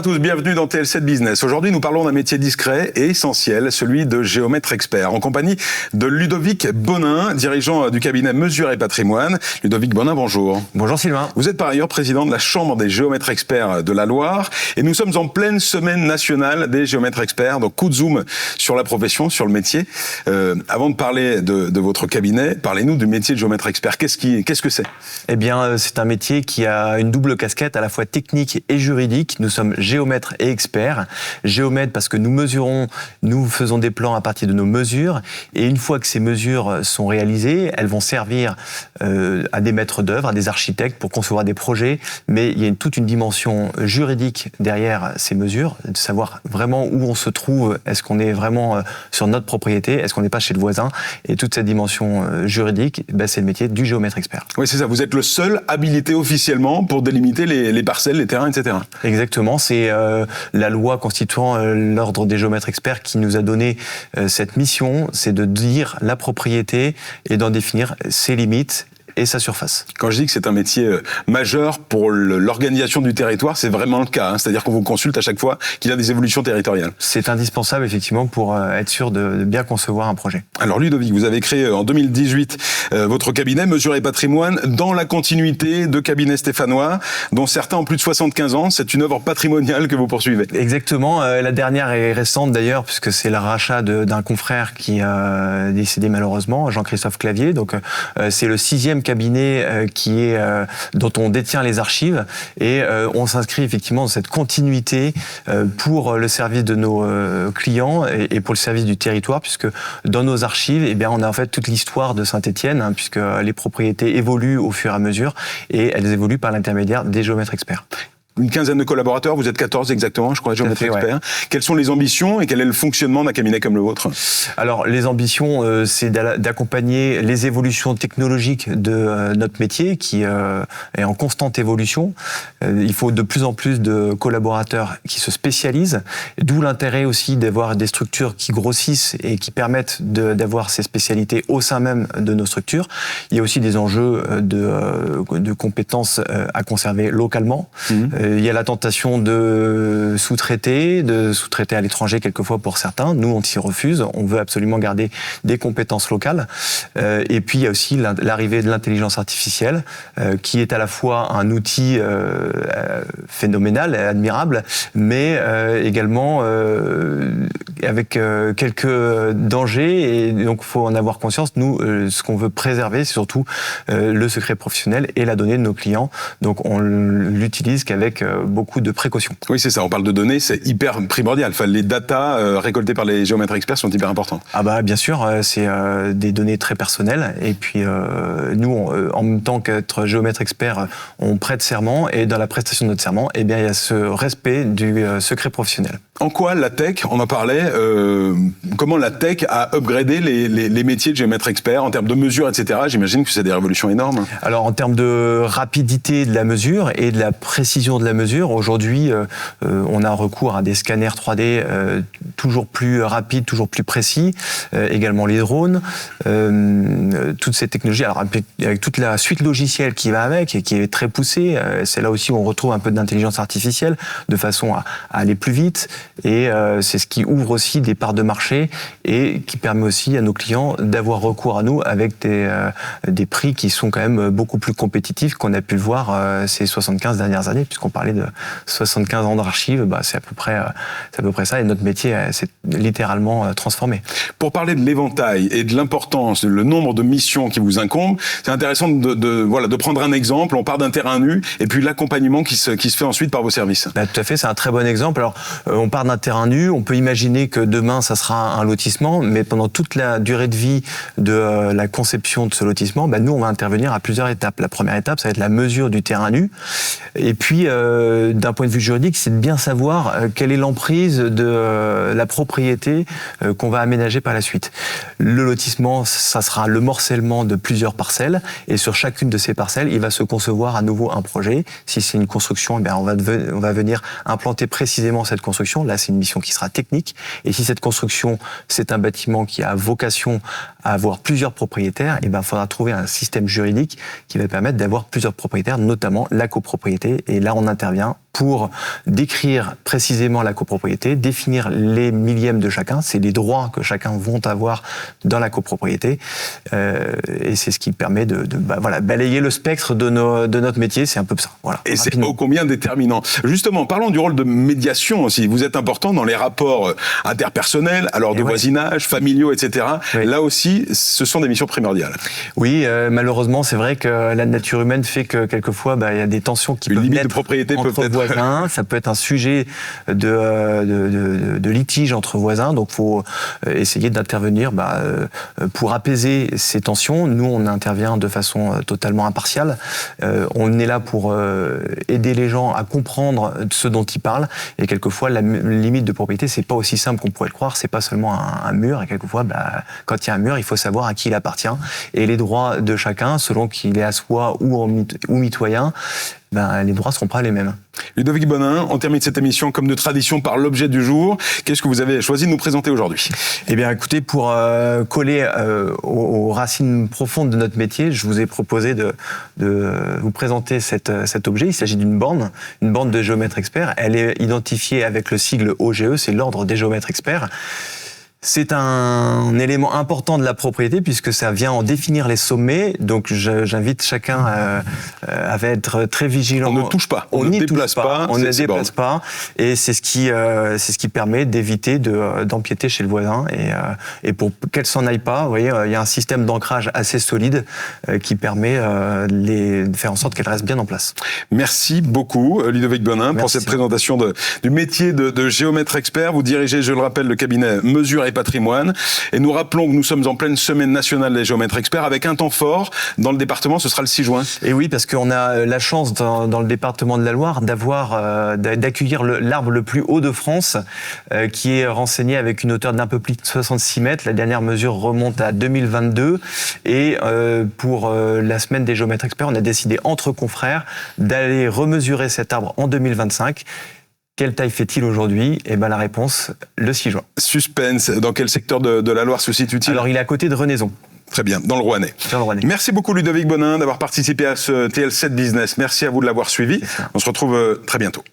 tous, bienvenue dans TL7 Business. Aujourd'hui, nous parlons d'un métier discret et essentiel, celui de géomètre expert, en compagnie de Ludovic Bonin, dirigeant du cabinet Mesure et Patrimoine. Ludovic Bonin, bonjour. Bonjour Sylvain. Vous êtes par ailleurs président de la Chambre des géomètres experts de la Loire et nous sommes en pleine semaine nationale des géomètres experts. Donc, coup de zoom sur la profession, sur le métier. Avant de parler de votre cabinet, parlez-nous du métier de géomètre expert. Qu'est-ce que c'est ? Eh bien, c'est un métier qui a une double casquette, à la fois technique et juridique. Nous sommes géomètres et experts. Géomètres parce que nous mesurons, nous faisons des plans à partir de nos mesures. Et une fois que ces mesures sont réalisées, elles vont servir à des maîtres d'œuvre, à des architectes pour concevoir des projets. Mais il y a toute une dimension juridique derrière ces mesures, de savoir vraiment où on se trouve. Est-ce qu'on est vraiment sur notre propriété ? Est-ce qu'on n'est pas chez le voisin ? Et toute cette dimension juridique, c'est le métier du géomètre expert. Oui, c'est ça. Vous êtes le seul habilité officiellement pour délimiter les parcelles, les terrains, etc. Exactement. C'est la loi constituant l'ordre des géomètres experts qui nous a donné cette mission, c'est de dire la propriété et d'en définir ses limites et sa surface. Quand je dis que c'est un métier majeur pour l'organisation du territoire, c'est vraiment le cas. C'est-à-dire qu'on vous consulte à chaque fois qu'il y a des évolutions territoriales. C'est indispensable, effectivement, pour être sûr de bien concevoir un projet. Alors Ludovic, vous avez créé en 2018 votre cabinet Mesure et Patrimoine dans la continuité de cabinets stéphanois, dont certains ont plus de 75 ans. C'est une œuvre patrimoniale que vous poursuivez. Exactement. La dernière est récente d'ailleurs, puisque c'est le rachat d'un confrère qui a décédé malheureusement, Jean-Christophe Clavier. Donc c'est le 6e cabinet dont on détient les archives et on s'inscrit effectivement dans cette continuité pour le service de nos clients et pour le service du territoire, puisque dans nos archives, on a en fait toute l'histoire de Saint-Étienne, puisque les propriétés évoluent au fur et à mesure et elles évoluent par l'intermédiaire des géomètres experts. Une quinzaine de collaborateurs, vous êtes 14 exactement, je crois, géomètres experts. Ouais. Quelles sont les ambitions et quel est le fonctionnement d'un cabinet comme le vôtre ? Alors, les ambitions, c'est d'accompagner les évolutions technologiques de notre métier qui est en constante évolution. Il faut de plus en plus de collaborateurs qui se spécialisent, d'où l'intérêt aussi d'avoir des structures qui grossissent et qui permettent d'avoir ces spécialités au sein même de nos structures. Il y a aussi des enjeux de compétences à conserver localement. Il y a la tentation de sous-traiter à l'étranger quelquefois pour certains. Nous, on s'y refuse. On veut absolument garder des compétences locales. Et puis, il y a aussi l'arrivée de l'intelligence artificielle, qui est à la fois un outil phénoménal et admirable, mais également avec quelques dangers. Et donc, il faut en avoir conscience. Nous, ce qu'on veut préserver, c'est surtout le secret professionnel et la donnée de nos clients. Donc, on l'utilise qu'avec beaucoup de précautions. Oui, c'est ça. On parle de données, c'est hyper primordial. Enfin, les datas récoltées par les géomètres experts sont hyper importantes. Ah bah bien sûr, c'est des données très personnelles. Et puis nous, en même temps qu'être géomètre expert, on prête serment et dans la prestation de notre serment, il y a ce respect du secret professionnel. En quoi la tech, on en parlait, comment la tech a upgradé les métiers de géomètre expert en termes de mesure, etc. J'imagine que c'est des révolutions énormes. Alors en termes de rapidité de la mesure et de la précision de la mesure, aujourd'hui, on a recours à des scanners 3D toujours plus rapides, toujours plus précis, également les drones, toutes ces technologies, alors avec toute la suite logicielle qui va avec et qui est très poussée, c'est là aussi où on retrouve un peu d'intelligence artificielle de façon à aller plus vite. Et c'est ce qui ouvre aussi des parts de marché et qui permet aussi à nos clients d'avoir recours à nous avec des prix qui sont quand même beaucoup plus compétitifs qu'on a pu le voir ces 75 dernières années, puisqu'on parlait de 75 ans d'archives, c'est à peu près ça, et notre métier s'est littéralement transformé. Pour parler de l'éventail et de l'importance, le nombre de missions qui vous incombent, c'est intéressant de prendre un exemple. On part d'un terrain nu et puis l'accompagnement qui se fait ensuite par vos services. Tout à fait, c'est un très bon exemple. Alors, on part d'un terrain nu, on peut imaginer que demain, ça sera un lotissement, mais pendant toute la durée de vie de la conception de ce lotissement, nous, on va intervenir à plusieurs étapes. La première étape, ça va être la mesure du terrain nu. Et puis, d'un point de vue juridique, c'est de bien savoir quelle est l'emprise de la propriété qu'on va aménager par la suite. Le lotissement, ça sera le morcellement de plusieurs parcelles, et sur chacune de ces parcelles, il va se concevoir à nouveau un projet. Si c'est une construction, on va venir implanter précisément cette construction. Là, c'est une mission qui sera technique. Et si cette construction, c'est un bâtiment qui a vocation à avoir plusieurs propriétaires, il faudra trouver un système juridique qui va permettre d'avoir plusieurs propriétaires, notamment la copropriété. Et là, on intervient pour décrire précisément la copropriété, définir les millièmes de chacun, c'est les droits que chacun vont avoir dans la copropriété, et c'est ce qui permet de balayer le spectre de notre métier, c'est un peu ça. Voilà, et c'est ô combien déterminant. Justement, parlons du rôle de médiation aussi. Vous êtes important dans les rapports interpersonnels, alors de voisinage, familiaux, etc. Oui. Là aussi, ce sont des missions primordiales. Oui, malheureusement, c'est vrai que la nature humaine fait que quelquefois, il y a des tensions qui peuvent naître entre voisins. Ça peut être un sujet de litige entre voisins. Donc, il faut essayer d'intervenir pour apaiser ces tensions. Nous, on intervient de façon totalement impartiale. On est là pour aider les gens à comprendre ce dont ils parlent. Et quelquefois, la limite de propriété, c'est pas aussi simple qu'on pourrait le croire. C'est pas seulement un mur. Et quelquefois, quand il y a un mur, il faut savoir à qui il appartient. Et les droits de chacun, selon qu'il est à soi ou mitoyen, les droits ne seront pas les mêmes. Ludovic Bonin, on termine cette émission comme de tradition par l'objet du jour. Qu'est-ce que vous avez choisi de nous présenter aujourd'hui ? Eh bien, écoutez, pour coller aux racines profondes de notre métier, je vous ai proposé de vous présenter cet objet. Il s'agit d'une borne de géomètre expert. Elle est identifiée avec le sigle OGE, c'est l'ordre des géomètres experts. C'est un élément important de la propriété puisque ça vient en définir les sommets. Donc j'invite chacun à être très vigilant. On ne touche pas, on ne déplace pas. On ne déplace pas. Et c'est ce qui permet d'éviter d'empiéter chez le voisin. Et pour qu'elle s'en aille pas, vous voyez, il y a un système d'ancrage assez solide qui permet de faire en sorte qu'elle reste bien en place. Merci beaucoup Ludovic Bonin pour cette présentation du métier de géomètre expert. Vous dirigez, je le rappelle, le cabinet Mesure et Patrimoine. Et nous rappelons que nous sommes en pleine semaine nationale des géomètres experts avec un temps fort dans le département, ce sera le 6 juin. Et oui, parce qu'on a la chance dans le département de la Loire d'accueillir l'arbre le plus haut de France qui est renseigné avec une hauteur d'un peu plus de 66 mètres. La dernière mesure remonte à 2022 et pour la semaine des géomètres experts, on a décidé entre confrères d'aller remesurer cet arbre en 2025. Quelle taille fait-il aujourd'hui ? Eh bien, la réponse, le 6 juin. Suspense. Dans quel secteur de la Loire se situe-t-il ? Alors, il est à côté de Renaison. Très bien, dans le Rouennais. Merci beaucoup Ludovic Bonin d'avoir participé à ce TL7 Business. Merci à vous de l'avoir suivi. On se retrouve très bientôt.